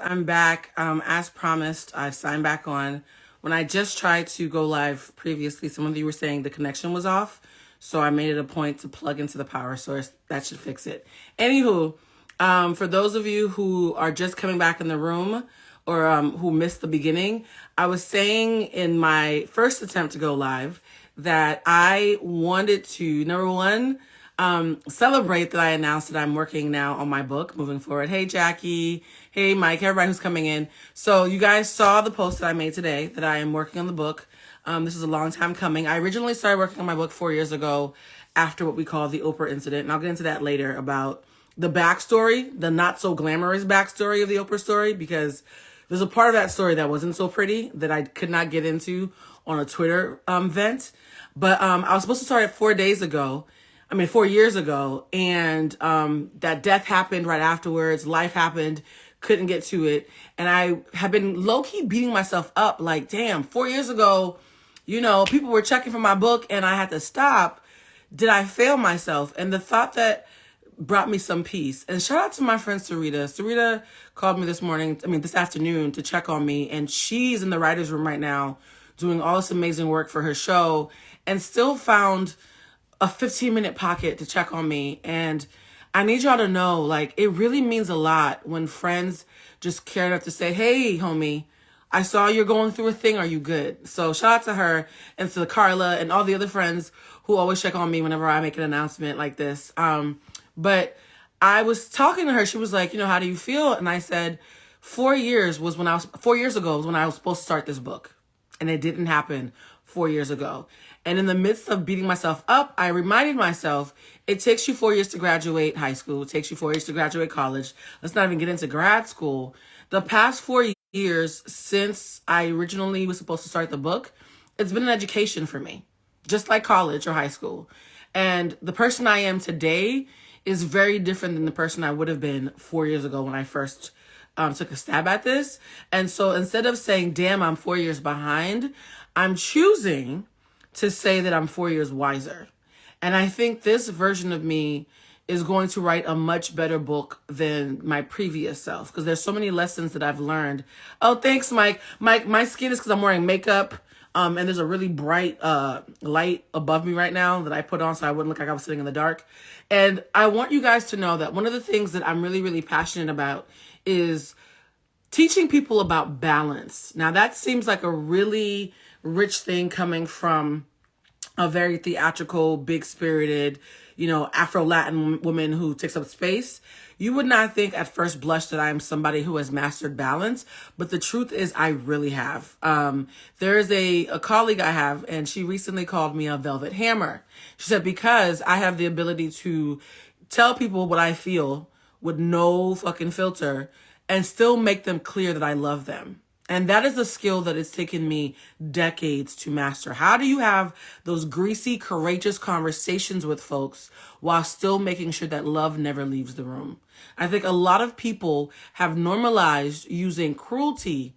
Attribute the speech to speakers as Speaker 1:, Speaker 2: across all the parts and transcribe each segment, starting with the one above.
Speaker 1: I'm back. As promised, I signed back on. When I just tried to go live previously, some of you were saying the connection was off. So I made it a point to plug into the power source. That should fix it. Anywho, for those of you who are just coming back in the room or who missed the beginning, I was saying in my first attempt to go live that I wanted to, number one, celebrate that I announced that I'm working now on my book moving forward. Hey, Jackie. Hey, Mike, everybody who's coming in. So you guys saw the post that I made today that I am working on the book. This is a long time coming. I originally started working on my book 4 years ago after what we call the Oprah incident. And I'll get into that later about the backstory, the not so glamorous backstory of the Oprah story, because there's a part of that story that wasn't so pretty that I could not get into on a Twitter vent. But I was supposed to start it 4 years ago, and that death happened right afterwards. Life happened, couldn't get to it. And I have been low-key beating myself up like, damn, 4 years ago, people were checking for my book and I had to stop. Did I fail myself? And the thought that brought me some peace. And shout out to my friend Sarita. Sarita called me this afternoon to check on me. And she's in the writer's room right now doing all this amazing work for her show and still found a 15-minute pocket to check on me. And I need y'all to know, it really means a lot when friends just care enough to say, hey, homie, I saw you're going through a thing. Are you good? So shout out to her and to Carla and all the other friends who always check on me whenever I make an announcement like this. But I was talking to her. She was like, how do you feel? And I said, 4 years ago was when I was supposed to start this book. And it didn't happen 4 years ago. And in the midst of beating myself up, I reminded myself, it takes you 4 years to graduate high school. It takes you 4 years to graduate college. Let's not even get into grad school. The past 4 years since I originally was supposed to start the book, it's been an education for me, just like college or high school. And the person I am today is very different than the person I would have been 4 years ago when I first took a stab at this. And so instead of saying, damn, I'm 4 years behind, I'm choosing to say that I'm 4 years wiser. And I think this version of me is going to write a much better book than my previous self, because there's so many lessons that I've learned. Oh, thanks, Mike. Mike, my skin is because I'm wearing makeup. And there's a really bright light above me right now that I put on so I wouldn't look like I was sitting in the dark. And I want you guys to know that one of the things that I'm really, really passionate about is teaching people about balance. Now, that seems like a really rich thing coming from a very theatrical, big-spirited, Afro-Latin woman who takes up space. You would not think at first blush that I am somebody who has mastered balance, but the truth is I really have. There is a colleague I have, and she recently called me a velvet hammer. She said, because I have the ability to tell people what I feel with no fucking filter and still make them clear that I love them. And that is a skill that it's taken me decades to master. How do you have those greasy, courageous conversations with folks while still making sure that love never leaves the room? I think a lot of people have normalized using cruelty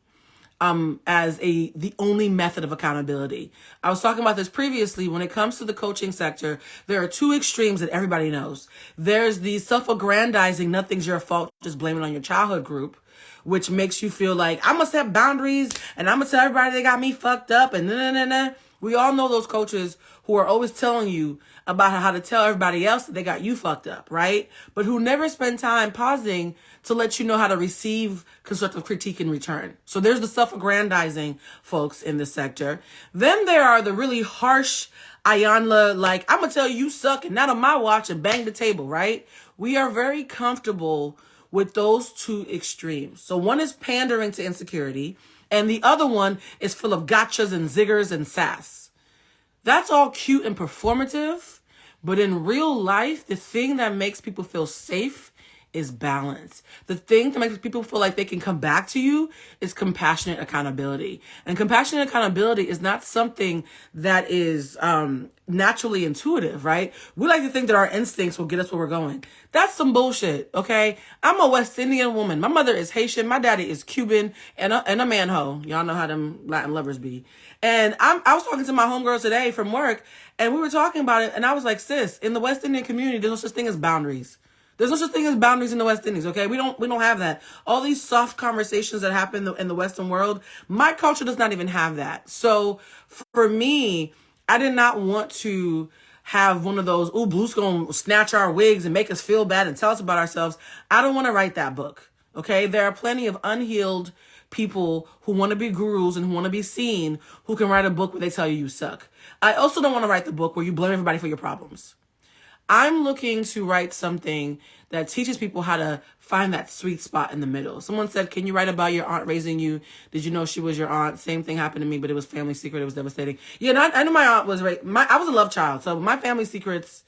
Speaker 1: as the only method of accountability. I was talking about this previously. When it comes to the coaching sector, there are two extremes that everybody knows. There's the self-aggrandizing, nothing's your fault, just blame it on your childhood group, which makes you feel like I must have boundaries and I'm gonna tell everybody they got me fucked up and nah. We all know those coaches who are always telling you about how to tell everybody else that they got you fucked up, right? But who never spend time pausing to let you know how to receive constructive critique in return. So there's the self-aggrandizing folks in this sector. Then there are the really harsh Ayanla, I'm gonna tell you suck and not on my watch and bang the table, right? We are very comfortable with those two extremes. So one is pandering to insecurity, and the other one is full of gotchas and ziggers and sass. That's all cute and performative, but in real life, the thing that makes people feel safe is balance. The thing that makes people feel like they can come back to you is compassionate accountability. And compassionate accountability is not something that is naturally intuitive, right? We like to think that our instincts will get us where we're going. That's some bullshit, okay? I'm a West Indian woman. My mother is Haitian. My daddy is Cuban and a man-ho. Y'all know how them Latin lovers be. And I was talking to my homegirl today from work, and we were talking about it, and I was like, sis, in the West Indian community, there's no such thing as boundaries. There's no such thing as boundaries in the West Indies, okay? We don't have that. All these soft conversations that happen in the Western world, my culture does not even have that. So for me, I did not want to have one of those, ooh, Blue's gonna snatch our wigs and make us feel bad and tell us about ourselves. I don't want to write that book, okay? There are plenty of unhealed people who want to be gurus and who want to be seen who can write a book where they tell you you suck. I also don't want to write the book where you blame everybody for your problems. I'm looking to write something that teaches people how to find that sweet spot in the middle. Someone said, can you write about your aunt raising you? Did you know she was your aunt? Same thing happened to me, but it was family secret. It was devastating. Yeah, no, I knew my aunt was I was a love child. So my family secrets,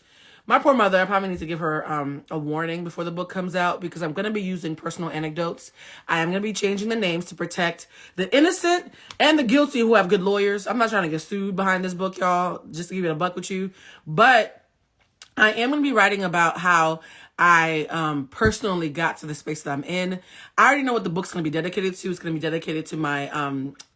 Speaker 1: my poor mother, I probably need to give her a warning before the book comes out, because I'm going to be using personal anecdotes. I am going to be changing the names to protect the innocent and the guilty who have good lawyers. I'm not trying to get sued behind this book, y'all, just to give it a buck with you. But I am going to be writing about how I personally got to the space that I'm in. I already know what the book's going to be dedicated to. It's going to be dedicated to my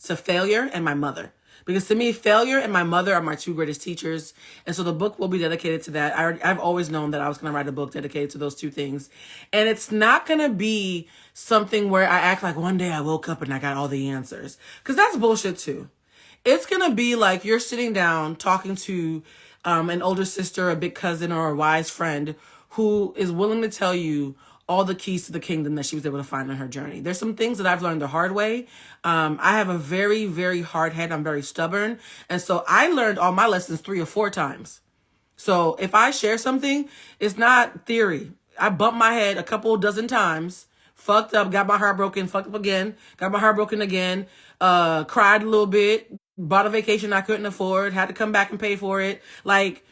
Speaker 1: to failure and my mother. Because to me, failure and my mother are my two greatest teachers. And so the book will be dedicated to that. I've always known that I was going to write a book dedicated to those two things. And it's not going to be something where I act like one day I woke up and I got all the answers. Because that's bullshit too. It's going to be like you're sitting down talking to an older sister, a big cousin, or a wise friend who is willing to tell you all the keys to the kingdom that she was able to find on her journey. There's some things that I've learned the hard way. I have a very, very hard head. I'm very stubborn. And so I learned all my lessons 3 or 4 times. So if I share something, it's not theory. I bumped my head a couple dozen times, fucked up, got my heart broken, fucked up again, got my heart broken again, cried a little bit, bought a vacation I couldn't afford, had to come back and pay for it. Like,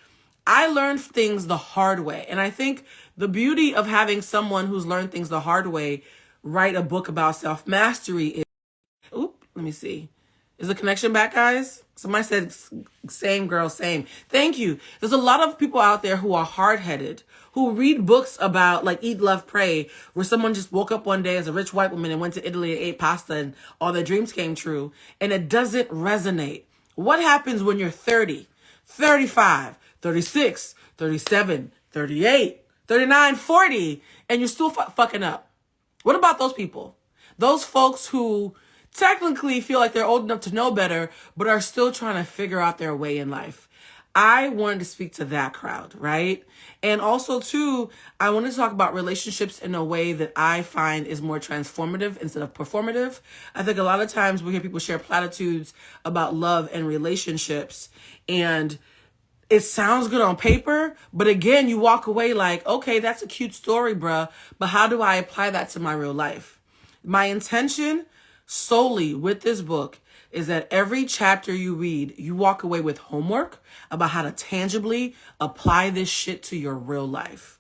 Speaker 1: I learned things the hard way. And I think the beauty of having someone who's learned things the hard way write a book about self-mastery is... Oop, let me see. Is the connection back, guys? Somebody said, same girl, same. Thank you. There's a lot of people out there who are hard-headed, who read books about, like, Eat, Love, Pray, where someone just woke up one day as a rich white woman and went to Italy and ate pasta and all their dreams came true, and it doesn't resonate. What happens when you're 30, 35, 36, 37, 38, 39, 40, and you're still fucking up? What about those people? Those folks who technically feel like they're old enough to know better, but are still trying to figure out their way in life. I wanted to speak to that crowd, right? And also, too, I wanted to talk about relationships in a way that I find is more transformative instead of performative. I think a lot of times we hear people share platitudes about love and relationships, and it sounds good on paper, but again, you walk away like, okay, that's a cute story, bruh, but how do I apply that to my real life? My intention solely with this book is that every chapter you read, you walk away with homework about how to tangibly apply this shit to your real life.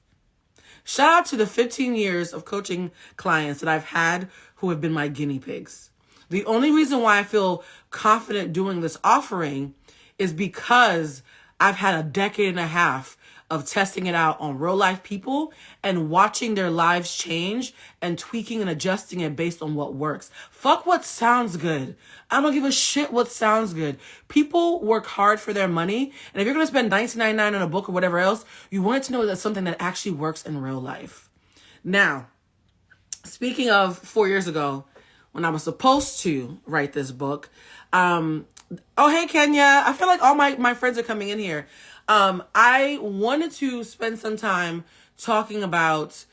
Speaker 1: Shout out to the 15 years of coaching clients that I've had who have been my guinea pigs. The only reason why I feel confident doing this offering is because I've had a decade and a half of testing it out on real life people and watching their lives change and tweaking and adjusting it based on what works. Fuck what sounds good. I don't give a shit what sounds good. People work hard for their money, and if you're going to spend $19.99 on a book or whatever else, you want to know that's something that actually works in real life. Now, speaking of 4 years ago, when I was supposed to write this book, oh, hey, Kenya. I feel like all my friends are coming in here. I wanted to spend some time talking about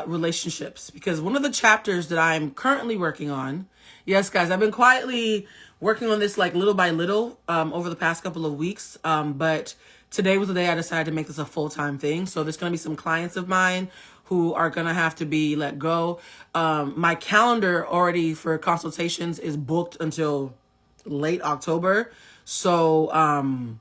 Speaker 1: relationships, because one of the chapters that I'm currently working on, yes, guys, I've been quietly working on this like little by little over the past couple of weeks, but today was the day I decided to make this a full-time thing. So there's going to be some clients of mine who are going to have to be let go. My calendar already for consultations is booked until late October. So,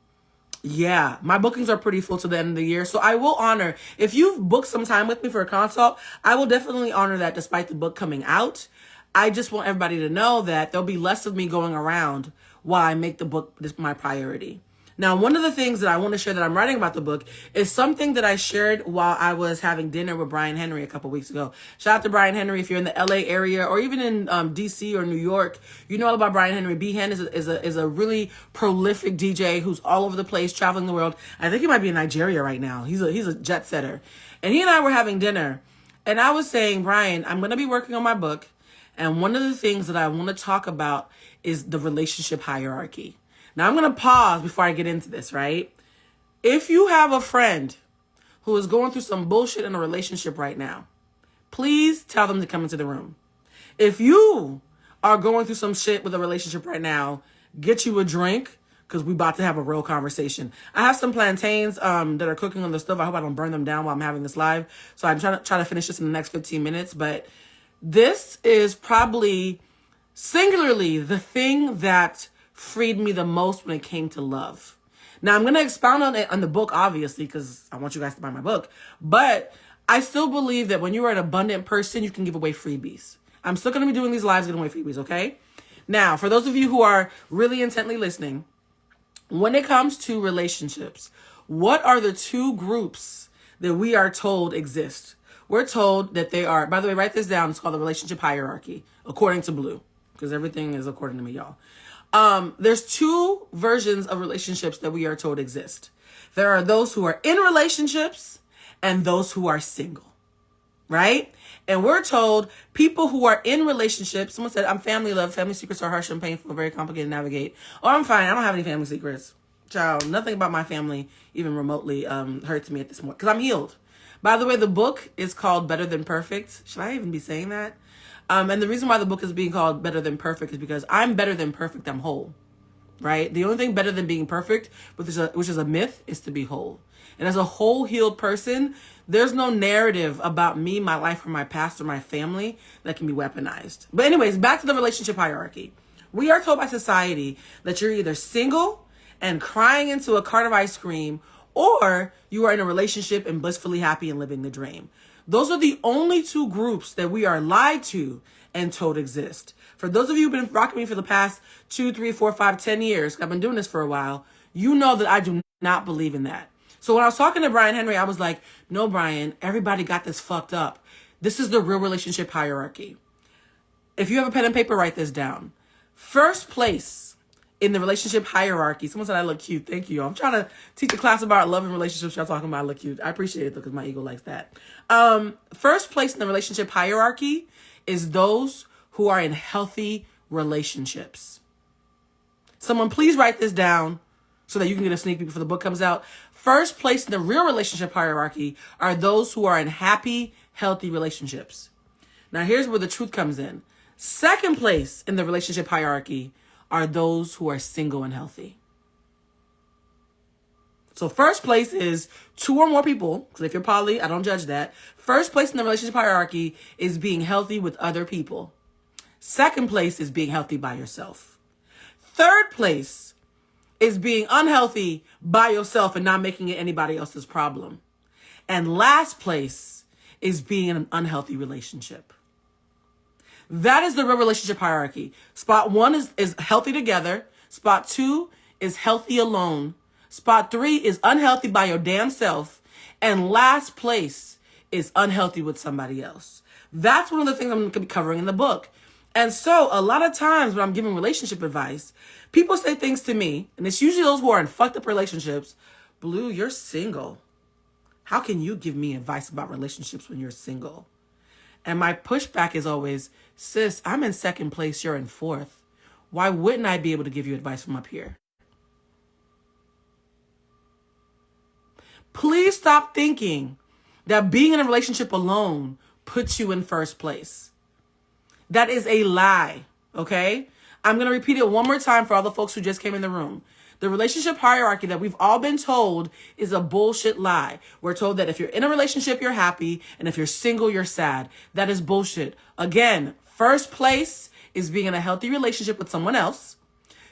Speaker 1: yeah, my bookings are pretty full to the end of the year. So I will honor, if you've booked some time with me for a consult, I will definitely honor that despite the book coming out. I just want everybody to know that there'll be less of me going around while I make the book my priority. Now, one of the things that I want to share that I'm writing about the book is something that I shared while I was having dinner with Brian Henry a couple weeks ago. Shout out to Brian Henry. If you're in the LA area or even in DC or New York, you know all about Brian Henry. B-Hen is a really prolific DJ who's all over the place, traveling the world. I think he might be in Nigeria right now. He's a jet setter. And he and I were having dinner, and I was saying, Brian, I'm going to be working on my book, and one of the things that I want to talk about is the relationship hierarchy. Now, I'm going to pause before I get into this, right? If you have a friend who is going through some bullshit in a relationship right now, please tell them to come into the room. If you are going through some shit with a relationship right now, get you a drink, because we about to have a real conversation. I have some plantains that are cooking on the stove. I hope I don't burn them down while I'm having this live. So I'm trying to finish this in the next 15 minutes. But this is probably singularly the thing that freed me the most when it came to love. Now, I'm going to expound on it on the book, obviously, because I want you guys to buy my book. But I still believe that when you're an abundant person, you can give away freebies. I'm still going to be doing these lives giving away freebies, okay? Now, for those of you who are really intently listening, when it comes to relationships, what are the two groups that we are told exist? We're told that they are, by the way, write this down. It's called the relationship hierarchy, according to Blue, because everything is according to me, y'all. There's two versions of relationships that we are told exist. There are those who are in relationships and those who are single, right? And we're told people who are in relationships, someone said, I'm family love, family secrets are harsh and painful, very complicated to navigate. Oh, I'm fine. I don't have any family secrets. Child, nothing about my family even remotely hurts me at this point because I'm healed. By the way, the book is called Better Than Perfect. Should I even be saying that? And the reason why the book is being called Better Than Perfect is because I'm better than perfect. I'm whole, right? The only thing better than being perfect, which is a myth, is to be whole. And as a whole healed person, there's no narrative about me, my life, or my past, or my family that can be weaponized. But anyways, back to the relationship hierarchy. We are told by society that you're either single and crying into a cart of ice cream, or you are in a relationship and blissfully happy and living the dream. Those are the only two groups that we are lied to and told exist. For those of you who've been rocking me for the past 2, 3, 4, 5, 10 years, I've been doing this for a while, you know that I do not believe in that. So when I was talking to Brian Henry, I was like, no, Brian, everybody got this fucked up. This is the real relationship hierarchy. If you have a pen and paper, write this down. First place in the relationship hierarchy. Someone said I look cute. Thank you. I'm trying to teach a class about love and relationships. Y'all talking about I look cute. I appreciate it though, because my ego likes that. First place in the relationship hierarchy is those who are in healthy relationships. Someone please write this down so that you can get a sneak peek before the book comes out. First place in the real relationship hierarchy are those who are in happy, healthy relationships. Now here's where the truth comes in. Second place in the relationship hierarchy are those who are single and healthy. So first place is 2 or more people, because if you're poly, I don't judge that. First place in the relationship hierarchy is being healthy with other people. Second place is being healthy by yourself. Third place is being unhealthy by yourself and not making it anybody else's problem. And last place is being in an unhealthy relationship. That is the real relationship hierarchy. Spot 1 is healthy together. Spot 2 is healthy alone. Spot 3 is unhealthy by your damn self. And last place is unhealthy with somebody else. That's one of the things I'm going to be covering in the book. And so a lot of times when I'm giving relationship advice, people say things to me, and it's usually those who are in fucked up relationships. Blue, you're single. How can you give me advice about relationships when you're single? And my pushback is always, sis, I'm in second place, you're in fourth. Why wouldn't I be able to give you advice from up here? Please stop thinking that being in a relationship alone puts you in first place. That is a lie, okay? I'm going to repeat it one more time for all the folks who just came in the room. The relationship hierarchy that we've all been told is a bullshit lie. We're told that if you're in a relationship, you're happy, and if you're single, you're sad. That is bullshit. Again, first place is being in a healthy relationship with someone else.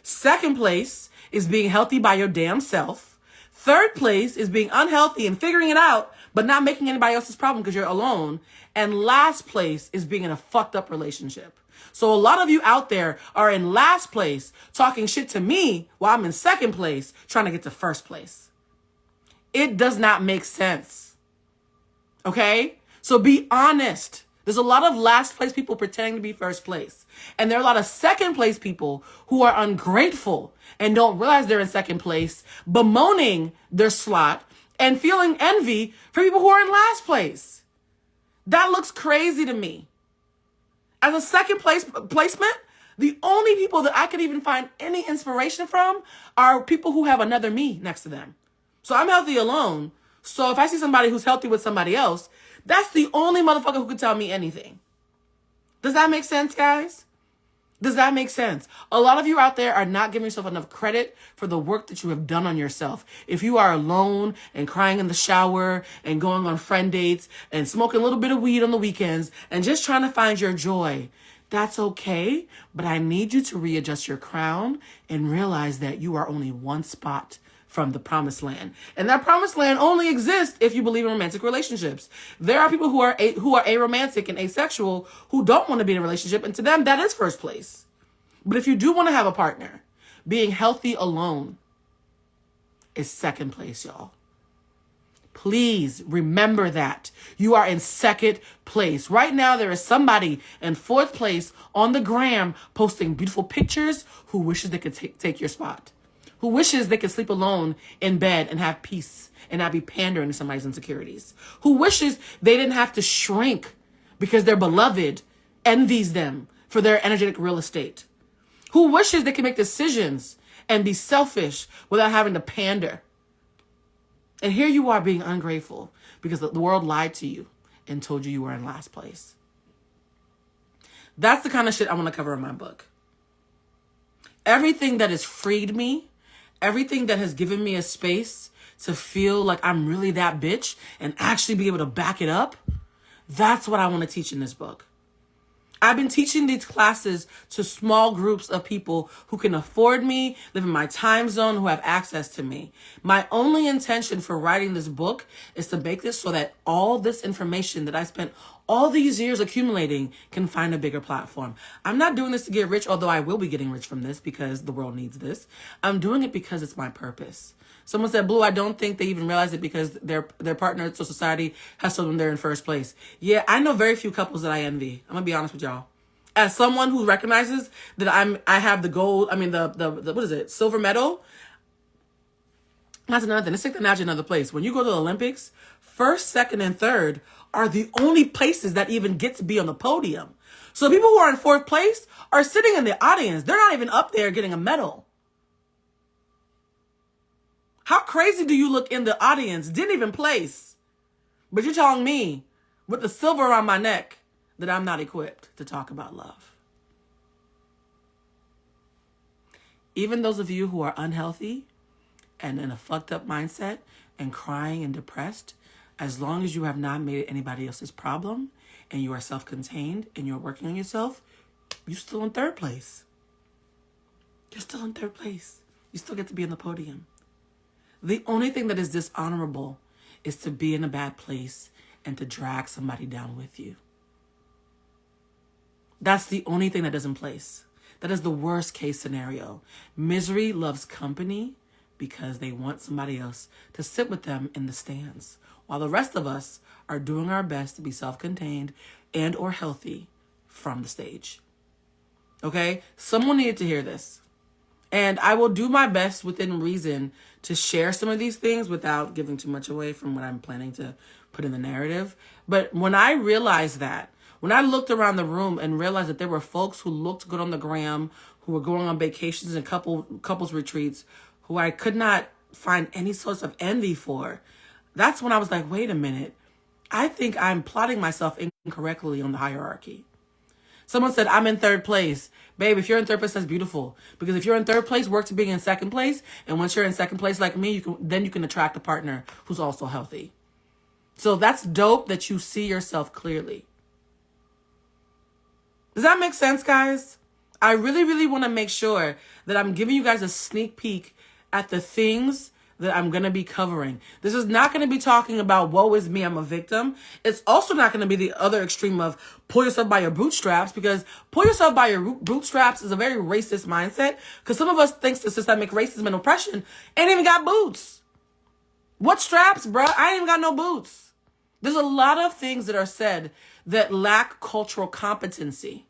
Speaker 1: Second place is being healthy by your damn self. Third place is being unhealthy and figuring it out but not making anybody else's problem because you're alone. And last place is being in a fucked up relationship. So a lot of you out there are in last place talking shit to me while I'm in second place trying to get to first place. It does not make sense. Okay? So be honest. There's a lot of last place people pretending to be first place. And there are a lot of second place people who are ungrateful and don't realize they're in second place, bemoaning their slot and feeling envy for people who are in last place. That looks crazy to me. As a second place placement, the only people that I could even find any inspiration from are people who have another me next to them. So I'm healthy alone. So if I see somebody who's healthy with somebody else, that's the only motherfucker who could tell me anything. Does that make sense, guys? Does that make sense? A lot of you out there are not giving yourself enough credit for the work that you have done on yourself. If you are alone and crying in the shower and going on friend dates and smoking a little bit of weed on the weekends and just trying to find your joy, that's okay. But I need you to readjust your crown and realize that you are only one spot from the promised land. And that promised land only exists if you believe in romantic relationships. There are people who are aromantic and asexual who don't want to be in a relationship, and to them that is first place. But if you do want to have a partner, being healthy alone is second place, y'all. Please remember that. You are in second place. Right now, there is somebody in fourth place on the gram posting beautiful pictures who wishes they could take your spot. Who wishes they could sleep alone in bed and have peace and not be pandering to somebody's insecurities. Who wishes they didn't have to shrink because their beloved envies them for their energetic real estate. Who wishes they could make decisions and be selfish without having to pander. And here you are being ungrateful because the world lied to you and told you were in last place. That's the kind of shit I want to cover in my book. Everything that has freed me, everything that has given me a space to feel like I'm really that bitch and actually be able to back it up, that's what I want to teach in this book. I've been teaching these classes to small groups of people who can afford me, live in my time zone, who have access to me. My only intention for writing this book is to make this so that all this information that I spent all these years accumulating can find a bigger platform. I'm not doing this to get rich, although I will be getting rich from this because the world needs this. I'm doing it because it's my purpose. Someone said, Blue, I don't think they even realize it because their partner, so society has told them they're in first place. Yeah, I know very few couples that I envy. I'm gonna be honest with y'all. As someone who recognizes that I have the gold, the what is it, silver medal. That's another thing. Let's take the analogy another place. When you go to the Olympics, first, second, and third are the only places that even get to be on the podium. So people who are in fourth place are sitting in the audience. They're not even up there getting a medal. How crazy do you look in the audience? Didn't even place. But you're telling me with the silver around my neck that I'm not equipped to talk about love. Even those of you who are unhealthy and in a fucked up mindset and crying and depressed, as long as you have not made it anybody else's problem and you are self-contained and you're working on yourself, you're still in third place. You're still in third place. You still get to be on the podium. The only thing that is dishonorable is to be in a bad place and to drag somebody down with you. That's the only thing that doesn't place. That is the worst case scenario. Misery loves company because they want somebody else to sit with them in the stands, while the rest of us are doing our best to be self-contained and or healthy from the stage. Okay? Someone needed to hear this. And I will do my best within reason to share some of these things without giving too much away from what I'm planning to put in the narrative. But when I realized that, when I looked around the room and realized that there were folks who looked good on the gram, who were going on vacations and couples retreats, who I could not find any source of envy for, that's when I was like, wait a minute. I think I'm plotting myself incorrectly on the hierarchy. Someone said, I'm in third place. Babe, if you're in third place, that's beautiful. Because if you're in third place, work to being in second place. And once you're in second place like me, you can attract a partner who's also healthy. So that's dope that you see yourself clearly. Does that make sense, guys? I really, really want to make sure that I'm giving you guys a sneak peek at the things that I'm going to be covering. This is not going to be talking about woe is me, I'm a victim. It's also not going to be the other extreme of pull yourself by your bootstraps, because pull yourself by your bootstraps is a very racist mindset, because some of us thinks the systemic racism and oppression ain't even got boots. What straps, bruh? I ain't even got no boots. There's a lot of things that are said that lack cultural competency.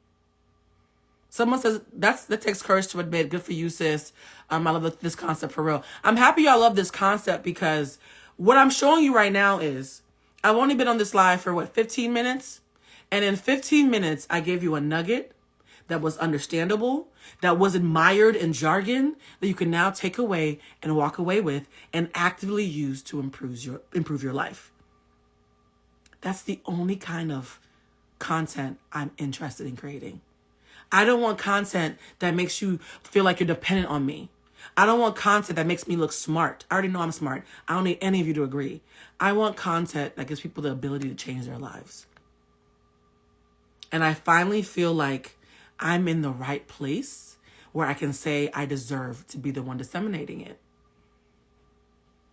Speaker 1: Someone says, that takes courage to admit. Good for you, sis. I love this concept for real. I'm happy y'all love this concept, because what I'm showing you right now is I've only been on this live for 15 minutes? And in 15 minutes, I gave you a nugget that was understandable, that wasn't mired in jargon, that you can now take away and walk away with and actively use to improve your life. That's the only kind of content I'm interested in creating. I don't want content that makes you feel like you're dependent on me. I don't want content that makes me look smart. I already know I'm smart. I don't need any of you to agree. I want content that gives people the ability to change their lives. And I finally feel like I'm in the right place where I can say I deserve to be the one disseminating it.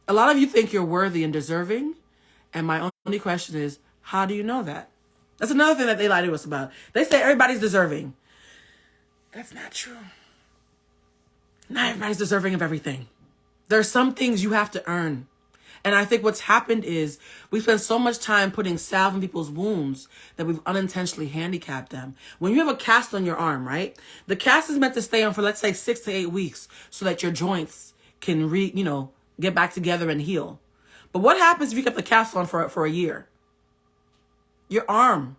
Speaker 1: A lot of you think you're worthy and deserving. And my only question is, how do you know that? That's another thing that they lie to us about. They say everybody's deserving. That's not true. Not everybody's deserving of everything. There are some things you have to earn. And I think what's happened is we spend so much time putting salve in people's wounds that we've unintentionally handicapped them. When you have a cast on your arm, right? The cast is meant to stay on for, let's say, 6 to 8 weeks so that your joints can get back together and heal. But what happens if you kept the cast on for a year? Your arm,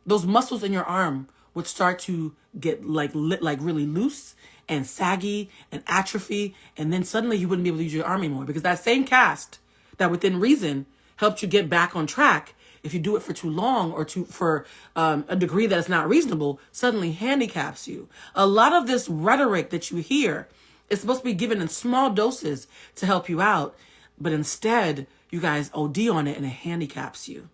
Speaker 1: those muscles in your arm would start to get really loose and saggy and atrophy, and then suddenly you wouldn't be able to use your arm anymore, because that same cast that within reason helped you get back on track, if you do it for too long or for a degree that is not reasonable, suddenly handicaps you. A lot of this rhetoric that you hear is supposed to be given in small doses to help you out, but instead you guys OD on it and it handicaps you.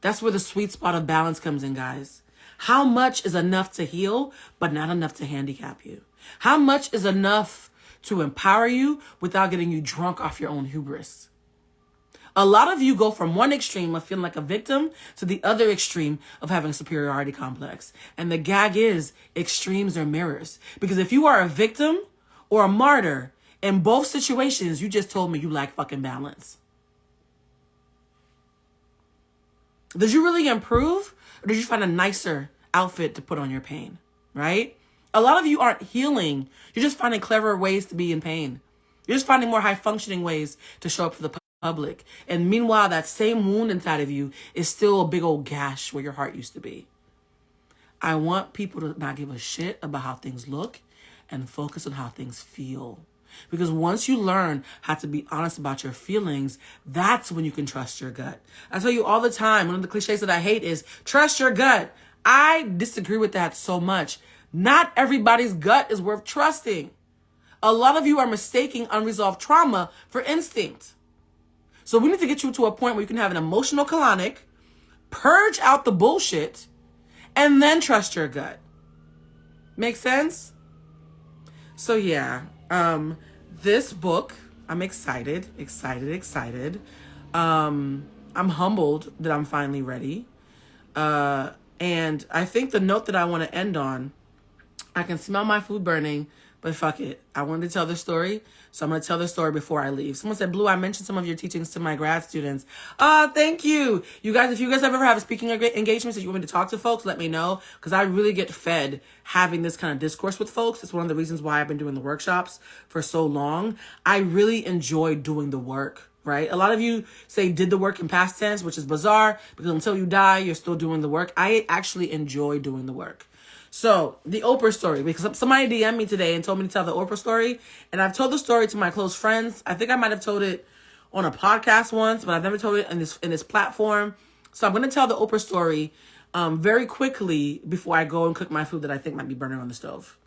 Speaker 1: That's where the sweet spot of balance comes in, guys. How much is enough to heal, but not enough to handicap you? How much is enough to empower you without getting you drunk off your own hubris? A lot of you go from one extreme of feeling like a victim to the other extreme of having a superiority complex. And the gag is, extremes are mirrors. Because if you are a victim or a martyr, in both situations, you just told me you lack fucking balance. Did you really improve? Or did you find a nicer outfit to put on your pain, right? A lot of you aren't healing. You're just finding cleverer ways to be in pain. You're just finding more high-functioning ways to show up for the public. And meanwhile, that same wound inside of you is still a big old gash where your heart used to be. I want people to not give a shit about how things look and focus on how things feel. Because once you learn how to be honest about your feelings, that's when you can trust your gut. I tell you all the time, one of the cliches that I hate is trust your gut. I disagree with that so much. Not everybody's gut is worth trusting. A lot of you are mistaking unresolved trauma for instinct. So we need to get you to a point where you can have an emotional colonic, purge out the bullshit, and then trust your gut. Make sense? So yeah. This book, I'm excited. I'm humbled that I'm finally ready. And I think the note that I want to end on, I can smell my food burning, but fuck it. I wanted to tell this story, so I'm going to tell this story before I leave. Someone said, Blue, I mentioned some of your teachings to my grad students. Thank you. You guys, if you guys ever have speaking engagements that you want me to talk to folks, let me know, because I really get fed having this kind of discourse with folks. It's one of the reasons why I've been doing the workshops for so long. I really enjoy doing the work, right? A lot of you say did the work in past tense, which is bizarre, because until you die, you're still doing the work. I actually enjoy doing the work. So, the Oprah story, because somebody DM'd me today and told me to tell the Oprah story, and I've told the story to my close friends. I think I might have told it on a podcast once, but I've never told it in this platform. So I'm going to tell the Oprah story very quickly before I go and cook my food that I think might be burning on the stove.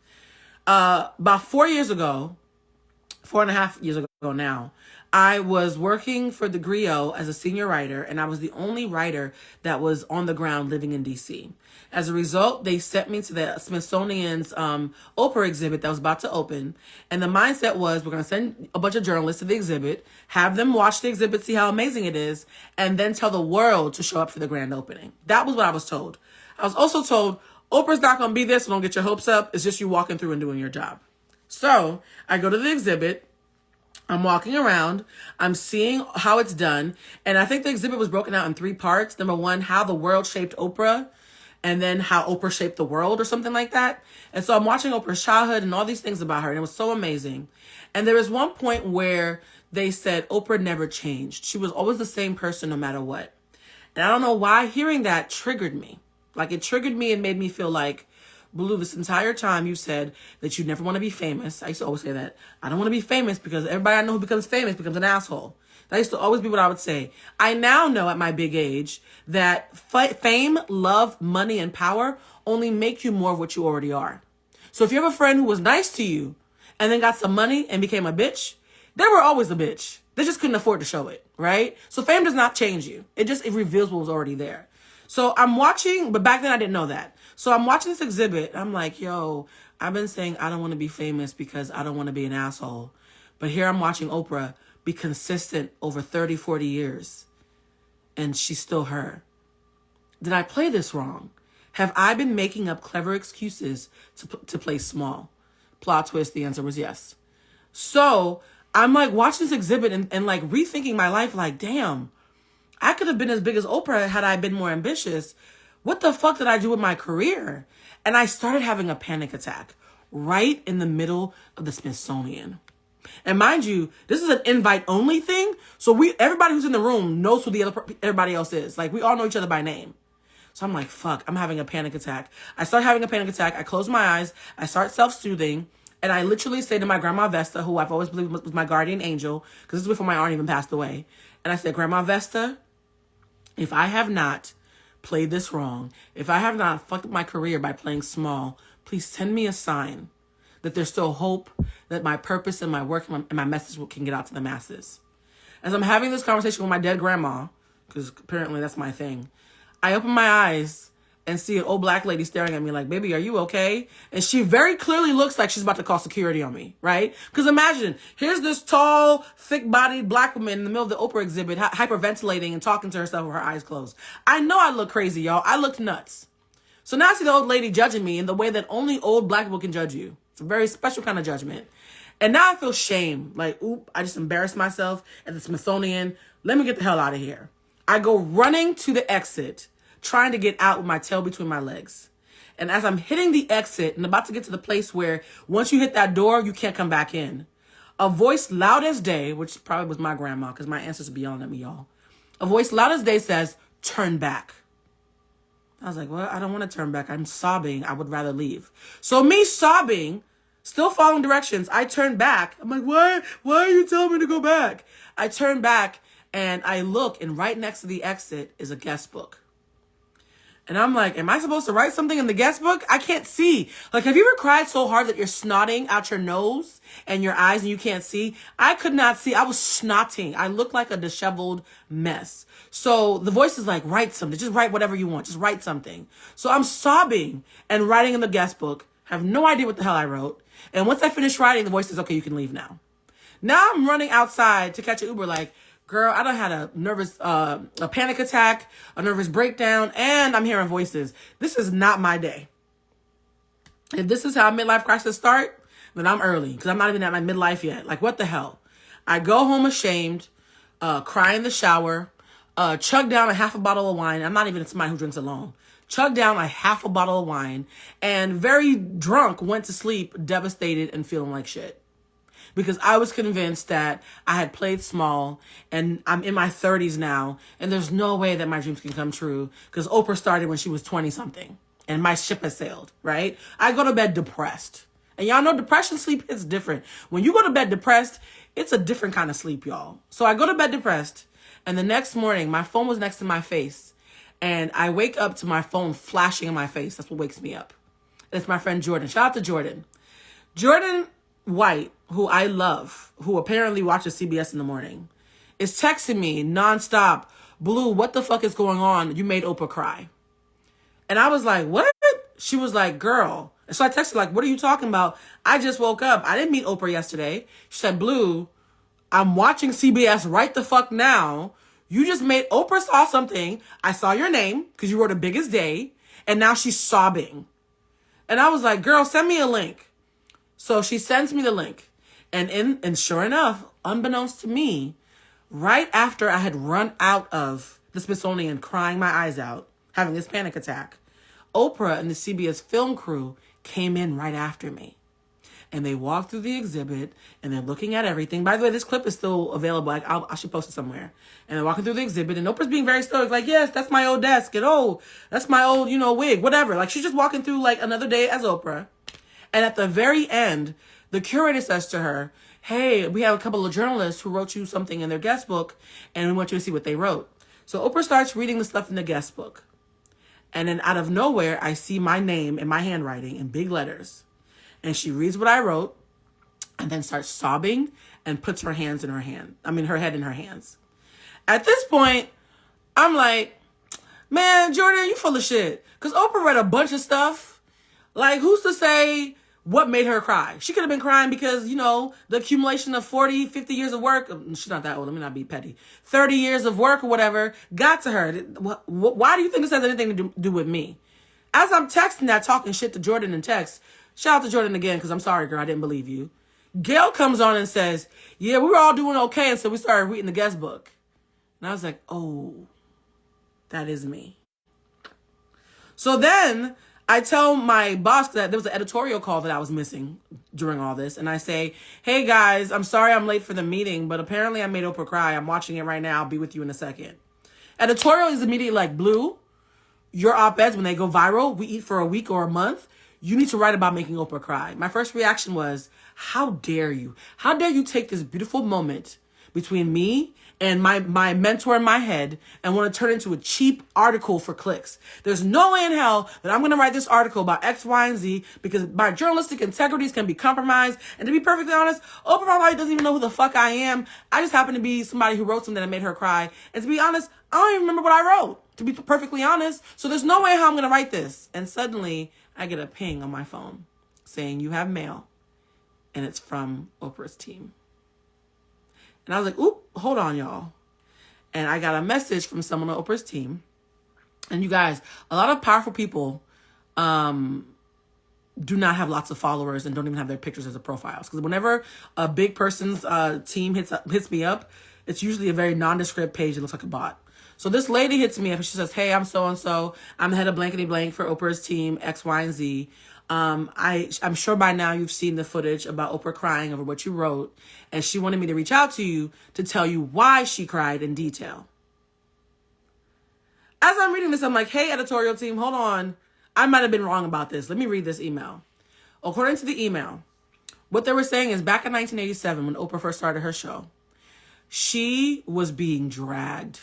Speaker 1: About 4 years ago, 4.5 years ago now, I was working for the Griot as a senior writer, and I was the only writer that was on the ground living in DC. As a result, they sent me to the Smithsonian's Oprah exhibit that was about to open. And the mindset was, we're going to send a bunch of journalists to the exhibit, have them watch the exhibit, see how amazing it is, and then tell the world to show up for the grand opening. That was what I was told. I was also told, Oprah's not going to be there, so don't get your hopes up. It's just you walking through and doing your job. So I go to the exhibit. I'm walking around, I'm seeing how it's done, and I think the exhibit was broken out in 3 parts. Number 1, how the world shaped Oprah, and then how Oprah shaped the world or something like that. And so I'm watching Oprah's childhood and all these things about her, and it was so amazing. And there was one point where they said Oprah never changed. She was always the same person no matter what. And I don't know why hearing that triggered me. Like, it triggered me and made me feel like, Blue, this entire time you said that you never want to be famous. I used to always say that. I don't want to be famous because everybody I know who becomes famous becomes an asshole. That used to always be what I would say. I now know at my big age that fame, love, money, and power only make you more of what you already are. So if you have a friend who was nice to you and then got some money and became a bitch, they were always a bitch. They just couldn't afford to show it, right? So fame does not change you. It reveals what was already there. So I'm watching, but back then I didn't know that. So I'm watching this exhibit. I'm like, yo, I've been saying I don't want to be famous because I don't want to be an asshole. But here I'm watching Oprah be consistent over 30, 40 years. And she's still her. Did I play this wrong? Have I been making up clever excuses to play small? Plot twist, the answer was yes. So I'm like watching this exhibit and like rethinking my life like, damn, I could have been as big as Oprah had I been more ambitious. What the fuck did I do with my career? And I started having a panic attack right in the middle of the Smithsonian. And mind you, this is an invite only thing. So everybody who's in the room knows who everybody else is. Like, we all know each other by name. So I'm like, fuck, I'm having a panic attack. I start having a panic attack. I close my eyes. I start self-soothing. And I literally say to my grandma Vesta, who I've always believed was my guardian angel, because this is before my aunt even passed away. And I said, Grandma Vesta, if I have not played this wrong, if I have not fucked up my career by playing small, please send me a sign that there's still hope, that my purpose and my work and my message can get out to the masses. As I'm having this conversation with my dead grandma, because apparently that's my thing, I open my eyes and see an old black lady staring at me like, baby, are you okay? And she very clearly looks like she's about to call security on me, right? Because imagine, here's this tall, thick-bodied black woman in the middle of the Oprah exhibit, hyperventilating and talking to herself with her eyes closed. I know I look crazy, y'all. I looked nuts. So now I see the old lady judging me in the way that only old black people can judge you. It's a very special kind of judgment. And now I feel shame. Like, oop, I just embarrassed myself at the Smithsonian. Let me get the hell out of here. I go running to the exit, trying to get out with my tail between my legs. And as I'm hitting the exit and about to get to the place where once you hit that door, you can't come back in, a voice loud as day, which probably was my grandma because my ancestors would be yelling at me, y'all. A voice loud as day says, turn back. I was like, well, I don't want to turn back. I'm sobbing. I would rather leave. So me sobbing, still following directions, I turn back. I'm like, what? Why are you telling me to go back? I turn back and I look, and right next to the exit is a guest book. And I'm like, am I supposed to write something in the guest book? I can't see. Like, have you ever cried so hard that you're snotting out your nose and your eyes and you can't see? I could not see. I was snotting. I looked like a disheveled mess. So the voice is like, write something. Just write whatever you want. Just write something. So I'm sobbing and writing in the guest book. Have no idea what the hell I wrote. And once I finish writing, the voice says, okay, you can leave now. Now I'm running outside to catch an Uber like, girl, I done had a nervous, a panic attack, a nervous breakdown, and I'm hearing voices. This is not my day. If this is how midlife crisis start, then I'm early because I'm not even at my midlife yet. Like, what the hell? I go home ashamed, cry in the shower, chug down a half a bottle of wine. I'm not even somebody who drinks alone. Chug down a half a bottle of wine, and very drunk, went to sleep, devastated and feeling like shit. Because I was convinced that I had played small and I'm in my 30s now and there's no way that my dreams can come true because Oprah started when she was 20 something and my ship has sailed, right? I go to bed depressed. And y'all know depression sleep is different. When you go to bed depressed, it's a different kind of sleep, y'all. So I go to bed depressed and the next morning my phone was next to my face and I wake up to my phone flashing in my face. That's what wakes me up. It's my friend Jordan. Shout out to Jordan. Jordan White who I love, who apparently watches CBS in the morning, is texting me nonstop, Blue, what the fuck is going on? You made Oprah cry. And I was like, what? She was like, girl. And so I texted like, what are you talking about? I just woke up. I didn't meet Oprah yesterday. She said, Blue, I'm watching CBS right the fuck now. You just made Oprah saw something. I saw your name because you wrote a biggest day. And now she's sobbing. And I was like, girl, send me a link. So she sends me the link. And sure enough, unbeknownst to me, right after I had run out of the Smithsonian crying my eyes out, having this panic attack, Oprah and the CBS film crew came in right after me. And they walked through the exhibit and they're looking at everything. By the way, this clip is still available. I should post it somewhere. And they're walking through the exhibit and Oprah's being very stoic. Like, yes, that's my old desk. And oh, that's my old, wig, whatever. Like, she's just walking through like another day as Oprah. And at the very end, the curator says to her, hey, we have a couple of journalists who wrote you something in their guest book and we want you to see what they wrote. So Oprah starts reading the stuff in the guest book. And then out of nowhere, I see my name in my handwriting in big letters. And she reads what I wrote and then starts sobbing and puts her head in her hands. At this point, I'm like, man, Jordan, you full of shit. Because Oprah read a bunch of stuff. Like, who's to say what made her cry? She could have been crying because, the accumulation of 40, 50 years of work. She's not that old. Let me not be petty. 30 years of work or whatever got to her. Why do you think this has anything to do with me? As I'm texting that, talking shit to Jordan in text, shout out to Jordan again, because I'm sorry, girl, I didn't believe you. Gail comes on and says, yeah, we were all doing okay, and so we started reading the guest book. And I was like, oh, that is me. So then I tell my boss that there was an editorial call that I was missing during all this. And I say, hey, guys, I'm sorry I'm late for the meeting, but apparently I made Oprah cry. I'm watching it right now. I'll be with you in a second. Editorial is immediately like, Blue, your op-eds, when they go viral, we eat for a week or a month. You need to write about making Oprah cry. My first reaction was, how dare you? How dare you take this beautiful moment between me and my mentor in my head and want to turn it into a cheap article for clicks? There's no way in hell that I'm going to write this article about X, Y, and Z because my journalistic integrities can be compromised. And to be perfectly honest, Oprah probably doesn't even know who the fuck I am. I just happen to be somebody who wrote something that made her cry. And to be honest, I don't even remember what I wrote, to be perfectly honest. So there's no way how I'm going to write this. And suddenly I get a ping on my phone saying, you have mail. And it's from Oprah's team. And I was like, oop, hold on, y'all. And I got a message from someone on Oprah's team. And you guys, a lot of powerful people do not have lots of followers and don't even have their pictures as a profiles. Because whenever a big person's team hits me up, it's usually a very nondescript page that looks like a bot. So this lady hits me up and she says, hey, I'm so-and-so. I'm the head of blankety blank for Oprah's team, X, Y, and Z. I'm sure by now you've seen the footage about Oprah crying over what you wrote. And she wanted me to reach out to you to tell you why she cried in detail. As I'm reading this, I'm like, hey, editorial team, hold on. I might have been wrong about this. Let me read this email. According to the email, what they were saying is back in 1987, when Oprah first started her show, she was being dragged.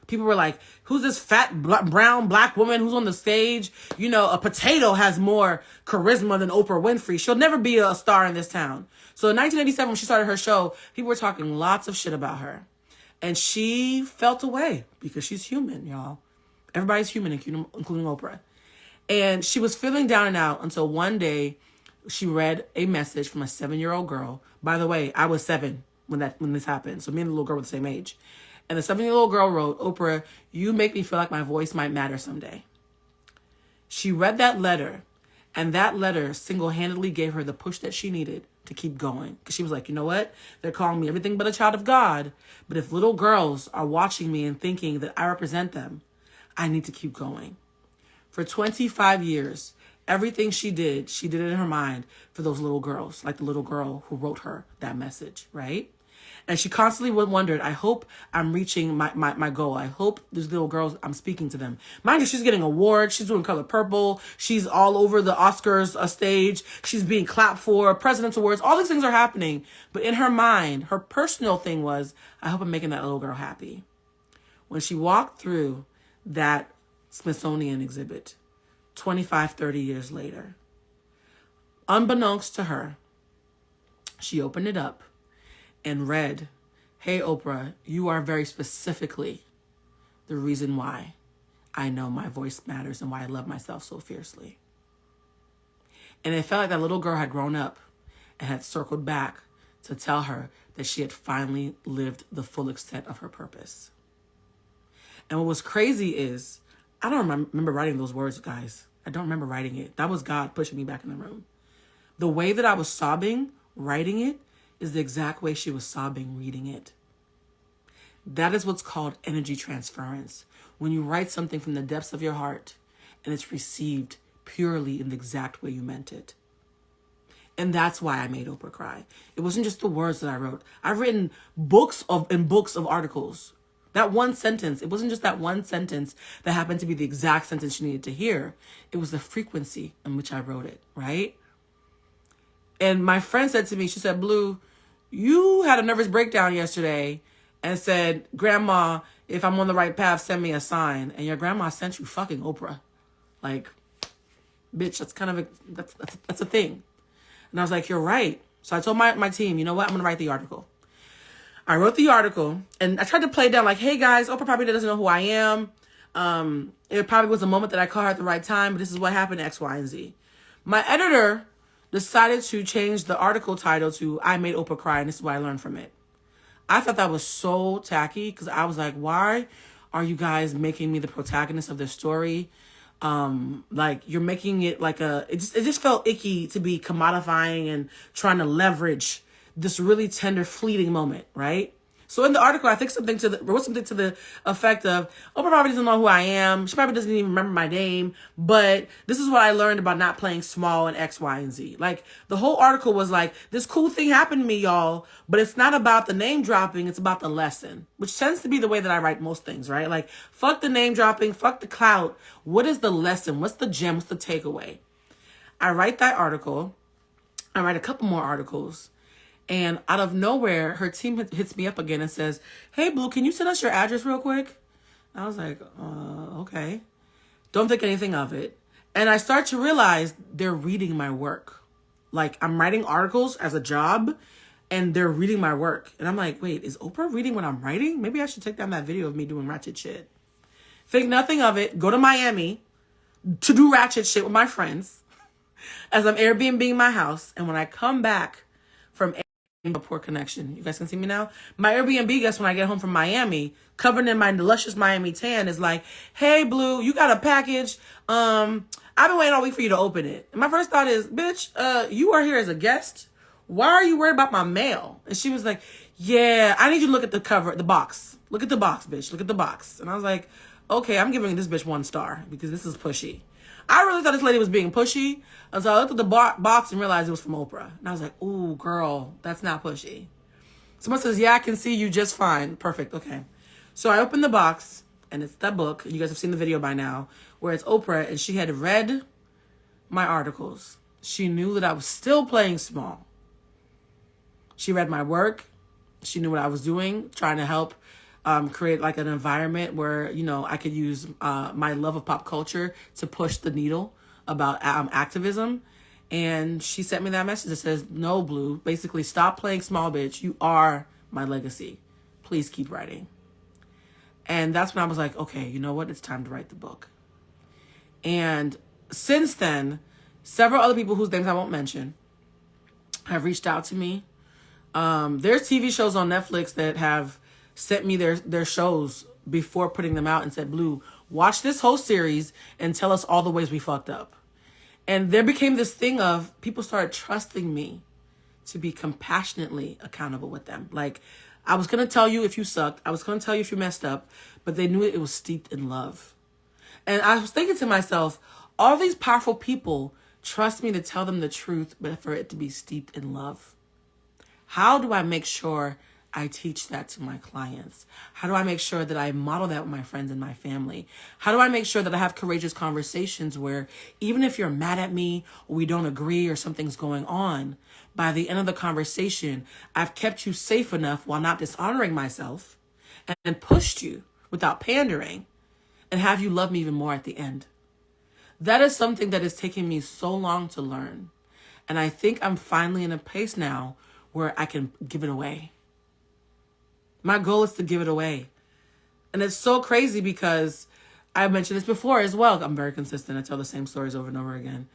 Speaker 1: People were like, who's this fat, brown, black woman who's on the stage? A potato has more charisma than Oprah Winfrey. She'll never be a star in this town. So in 1987, when she started her show, people were talking lots of shit about her. And she felt away because she's human, y'all. Everybody's human, including Oprah. And she was feeling down and out until one day she read a message from a 7-year-old girl. By the way, I was 7 when this happened. So me and the little girl were the same age. And the 7-year-old girl wrote, Oprah, you make me feel like my voice might matter someday. She read that letter, and that letter single-handedly gave her the push that she needed to keep going. Because she was like, you know what? They're calling me everything but a child of God. But if little girls are watching me and thinking that I represent them, I need to keep going. For 25 years, everything she did it in her mind for those little girls, like the little girl who wrote her that message, right? And she constantly wondered, I hope I'm reaching my goal. I hope these little girls, I'm speaking to them. Mind you, she's getting awards. She's doing Color Purple. She's all over the Oscars stage. She's being clapped for, President's Awards. All these things are happening. But in her mind, her personal thing was, I hope I'm making that little girl happy. When she walked through that Smithsonian exhibit, 25, 30 years later, unbeknownst to her, She opened it up and read, "Hey, Oprah, you are very specifically the reason why I know my voice matters and why I love myself so fiercely." And it felt like that little girl had grown up and had circled back to tell her that she had finally lived the full extent of her purpose. And what was crazy is, I don't remember writing those words, guys. I don't remember writing it. That was God pushing me back in the room. The way that I was sobbing, writing it, is the exact way she was sobbing, reading it. That is what's called energy transference. When you write something from the depths of your heart and it's received purely in the exact way you meant it. And that's why I made Oprah cry. It wasn't just the words that I wrote. I've written books of articles. That one sentence, it wasn't just that one sentence that happened to be the exact sentence you needed to hear. It was the frequency in which I wrote it, right? And my friend said to me, she said, "Blue, you had a nervous breakdown yesterday and said, 'Grandma, if I'm on the right path, send me a sign.' And your grandma sent you fucking Oprah. Like, bitch, that's kind of that's a thing." And I was like, "You're right." So I told my team, you know what? I'm going to write the article. I wrote the article and I tried to play it down like, "Hey guys, Oprah probably doesn't know who I am. It probably was a moment that I caught her at the right time, but this is what happened, X, Y, and Z." My editor decided to change the article title to "I Made Oprah Cry, and this is what I learned from it." I thought that was so tacky because I was like, why are you guys making me the protagonist of this story? Like, you're making it like it just felt icky to be commodifying and trying to leverage this really tender, fleeting moment, right? So in the article, I think something to the effect of, "Oprah probably doesn't know who I am. She probably doesn't even remember my name. But this is what I learned about not playing small and X, Y, and Z." Like, the whole article was like, this cool thing happened to me, y'all. But it's not about the name dropping. It's about the lesson, which tends to be the way that I write most things, right? Like, fuck the name dropping, fuck the clout. What is the lesson? What's the gem? What's the takeaway? I write that article. I write a couple more articles. And out of nowhere, her team hits me up again and says, "Hey, Blue, can you send us your address real quick?" I was like, okay. Don't think anything of it. And I start to realize they're reading my work. Like, I'm writing articles as a job and they're reading my work. And I'm like, wait, is Oprah reading what I'm writing? Maybe I should take down that video of me doing ratchet shit. Think nothing of it. Go to Miami to do ratchet shit with my friends as I'm Airbnb-ing my house. And when I come back from a poor connection. You guys can see me now? My Airbnb guest, when I get home from Miami, covered in my luscious Miami tan, is like, "Hey, Blue, you got a package. I've been waiting all week for you to open it." And my first thought is, "Bitch, you are here as a guest. Why are you worried about my mail?" And she was like, "Yeah, I need you to look at the cover, the box. Look at the box, bitch. Look at the box." And I was like, okay, I'm giving this bitch 1 star because this is pushy. I really thought this lady was being pushy until I looked at the box and realized it was from Oprah. And I was like, "Ooh, girl, that's not pushy." Someone says, "Yeah, I can see you just fine." Perfect. Okay. So I opened the box and it's that book. You guys have seen the video by now where it's Oprah and she had read my articles. She knew that I was still playing small. She read my work. She knew what I was doing, trying to help create like an environment where, you know, I could use my love of pop culture to push the needle about activism. And she sent me that message that says, "No, Blue, basically stop playing small, bitch. You are my legacy. Please keep writing." And that's when I was like, okay, you know what? It's time to write the book. And since then, several other people whose names I won't mention have reached out to me. There's TV shows on Netflix that have sent me their shows before putting them out and said, "Blue, watch this whole series and tell us all the ways we fucked up." And there became this thing of people started trusting me to be compassionately accountable with them. Like, I was going to tell you if you sucked. I was going to tell you if you messed up, but they knew it was steeped in love. And I was thinking to myself, all these powerful people trust me to tell them the truth, but for it to be steeped in love. How do I make sure I teach that to my clients? How do I make sure that I model that with my friends and my family? How do I make sure that I have courageous conversations where even if you're mad at me or we don't agree or something's going on, by the end of the conversation, I've kept you safe enough while not dishonoring myself and pushed you without pandering and have you love me even more at the end. That is something that is taking me so long to learn. And I think I'm finally in a place now where I can give it away. My goal is to give it away. And it's so crazy because I mentioned this before as well. I'm very consistent. I tell the same stories over and over again.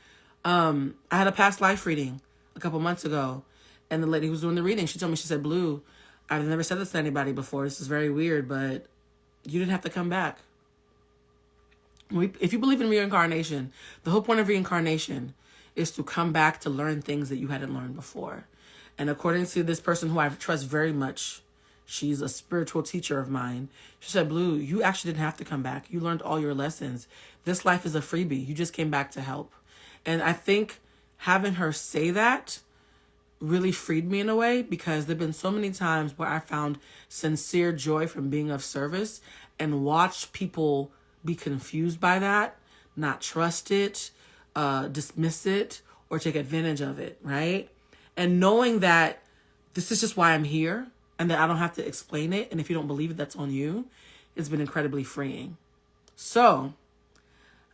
Speaker 1: I had a past life reading a couple months ago. And the lady who was doing the reading, she told me, she said, Blue, I've never said this to anybody before. This is very weird, but you didn't have to come back. If you believe in reincarnation, the whole point of reincarnation is to come back to learn things that you hadn't learned before. And according to this person who I trust very much, she's a spiritual teacher of mine. She said, Blue, you actually didn't have to come back. You learned all your lessons. This life is a freebie. You just came back to help. And I think having her say that really freed me in a way, because there've been so many times where I found sincere joy from being of service and watched people be confused by that, not trust it, dismiss it, or take advantage of it, right? And knowing that this is just why I'm here and that I don't have to explain it, and if you don't believe it, that's on you, it's been incredibly freeing. So,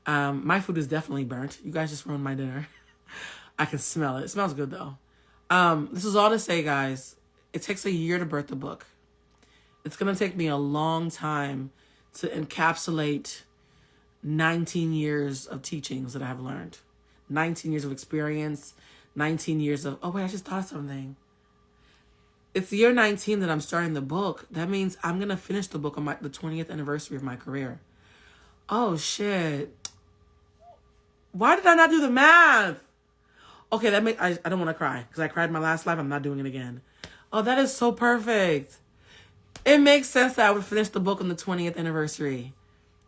Speaker 1: my food is definitely burnt. You guys just ruined my dinner. I can smell it. It smells good, though. This is all to say, guys, it takes a year to birth the book. It's going to take me a long time to encapsulate 19 years of teachings that I've learned. 19 years of experience, 19 years of, oh wait, I just thought of something. It's the year 19 that I'm starting the book. That means I'm going to finish the book on the 20th anniversary of my career. Oh shit. Why did I not do the math? Okay, I don't want to cry because I cried my last life. I'm not doing it again. Oh, that is so perfect. It makes sense that I would finish the book on the 20th anniversary.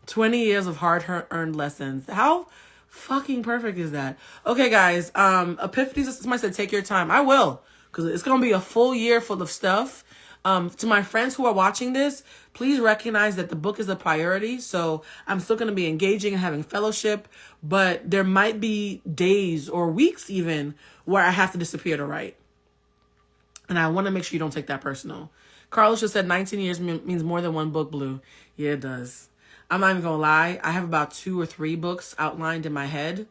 Speaker 1: 20 years of hard-earned lessons. How fucking perfect is that? Okay, guys. Epiphanies, somebody said take your time. I will, because it's going to be a full year full of stuff. To my friends who are watching this, please recognize that the book is a priority. So I'm still going to be engaging and having fellowship, but there might be days or weeks even where I have to disappear to write. And I want to make sure you don't take that personal. Carlos just said 19 years means more than one book, Blue. Yeah, it does. I'm not even going to lie. I have about 2 or 3 books outlined in my head.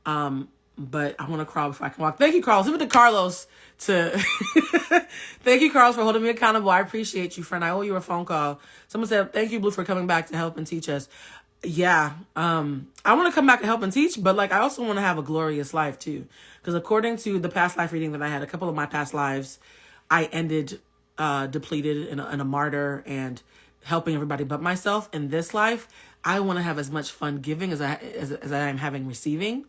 Speaker 1: But I want to crawl before I can walk. Thank you, Carlos. Even to Carlos thank you, Carlos, for holding me accountable. I appreciate you, friend. I owe you a phone call. Someone said, thank you, Blue, for coming back to help and teach us. Yeah. I want to come back and help and teach, but I also want to have a glorious life too. Because according to the past life reading that I had, a couple of my past lives, I ended depleted in a martyr and helping everybody but myself. In this life, I want to have as much fun giving as I am having receiving.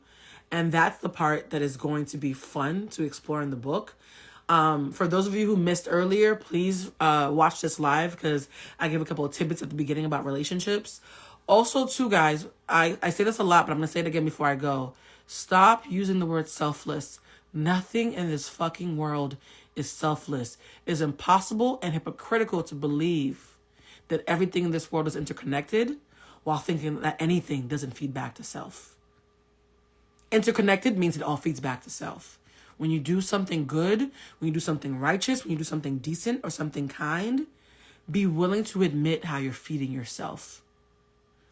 Speaker 1: And that's the part that is going to be fun to explore in the book. For those of you who missed earlier, please watch this live because I give a couple of tidbits at the beginning about relationships. Also, too, guys, I say this a lot, but I'm going to say it again before I go. Stop using the word selfless. Nothing in this fucking world is selfless. It's impossible and hypocritical to believe that everything in this world is interconnected while thinking that anything doesn't feed back to self. Interconnected means it all feeds back to self. When you do something good, when you do something righteous, when you do something decent or something kind, be willing to admit how you're feeding yourself.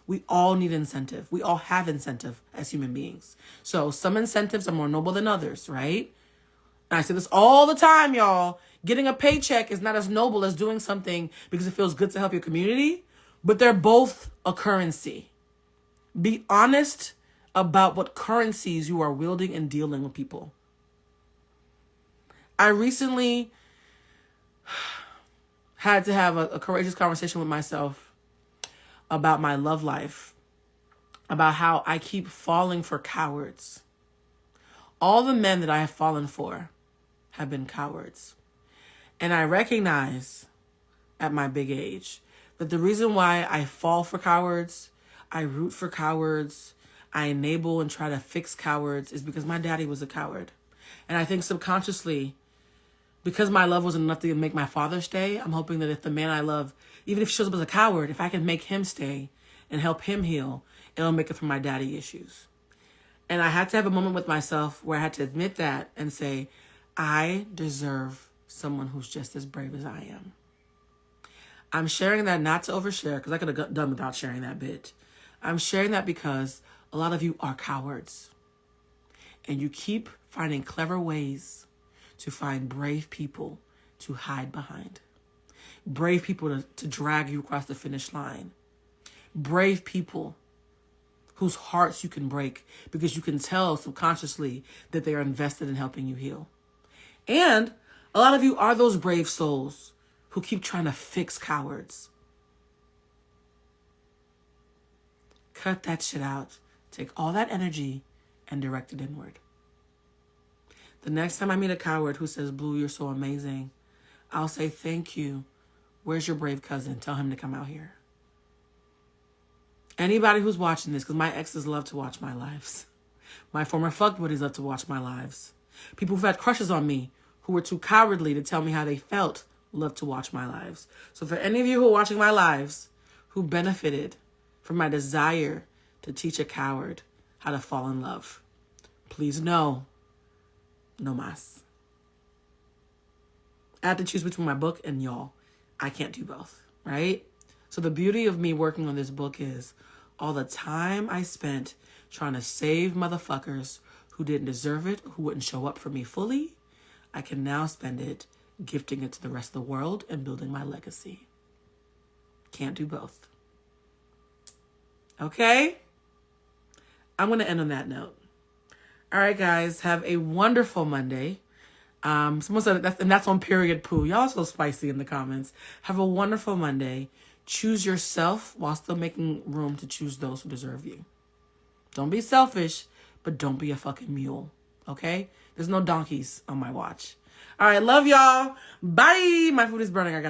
Speaker 1: We all need incentive. We all have incentive as human beings. So some incentives are more noble than others, right? And I say this all the time, y'all. Getting a paycheck is not as noble as doing something because it feels good to help your community, but they're both a currency. Be honest about what currencies you are wielding and dealing with people. I recently had to have a courageous conversation with myself about my love life, about how I keep falling for cowards. All the men that I have fallen for have been cowards. And I recognize at my big age that the reason why I fall for cowards, I root for cowards, I enable and try to fix cowards is because my daddy was a coward. And I think subconsciously, because my love wasn't enough to make my father stay, I'm hoping that if the man I love, even if he shows up as a coward, if I can make him stay and help him heal, it'll make it for my daddy issues. And I had to have a moment with myself where I had to admit that and say, I deserve someone who's just as brave as I am. I'm sharing that not to overshare, because I could have done without sharing that bit. I'm sharing that because a lot of you are cowards. And you keep finding clever ways to find brave people to hide behind. Brave people to drag you across the finish line. Brave people whose hearts you can break because you can tell subconsciously that they are invested in helping you heal. And a lot of you are those brave souls who keep trying to fix cowards. Cut that shit out. Take all that energy and direct it inward. The next time I meet a coward who says, Blue, you're so amazing, I'll say, thank you. Where's your brave cousin? Tell him to come out here. Anybody who's watching this, because my exes love to watch my lives. My former fuck buddies love to watch my lives. People who've had crushes on me who were too cowardly to tell me how they felt love to watch my lives. So for any of you who are watching my lives who benefited from my desire to teach a coward how to fall in love, please know, no mas. I have to choose between my book and y'all. I can't do both, right? So the beauty of me working on this book is all the time I spent trying to save motherfuckers who didn't deserve it, who wouldn't show up for me fully, I can now spend it gifting it to the rest of the world and building my legacy. Can't do both. Okay? I'm going to end on that note. All right, guys, have a wonderful Monday. Someone said that's on period poo. Y'all so spicy in the comments. Have a wonderful Monday. Choose yourself while still making room to choose those who deserve you. Don't be selfish, but don't be a fucking mule. Okay? There's no donkeys on my watch. All right, love y'all. Bye. My food is burning. I got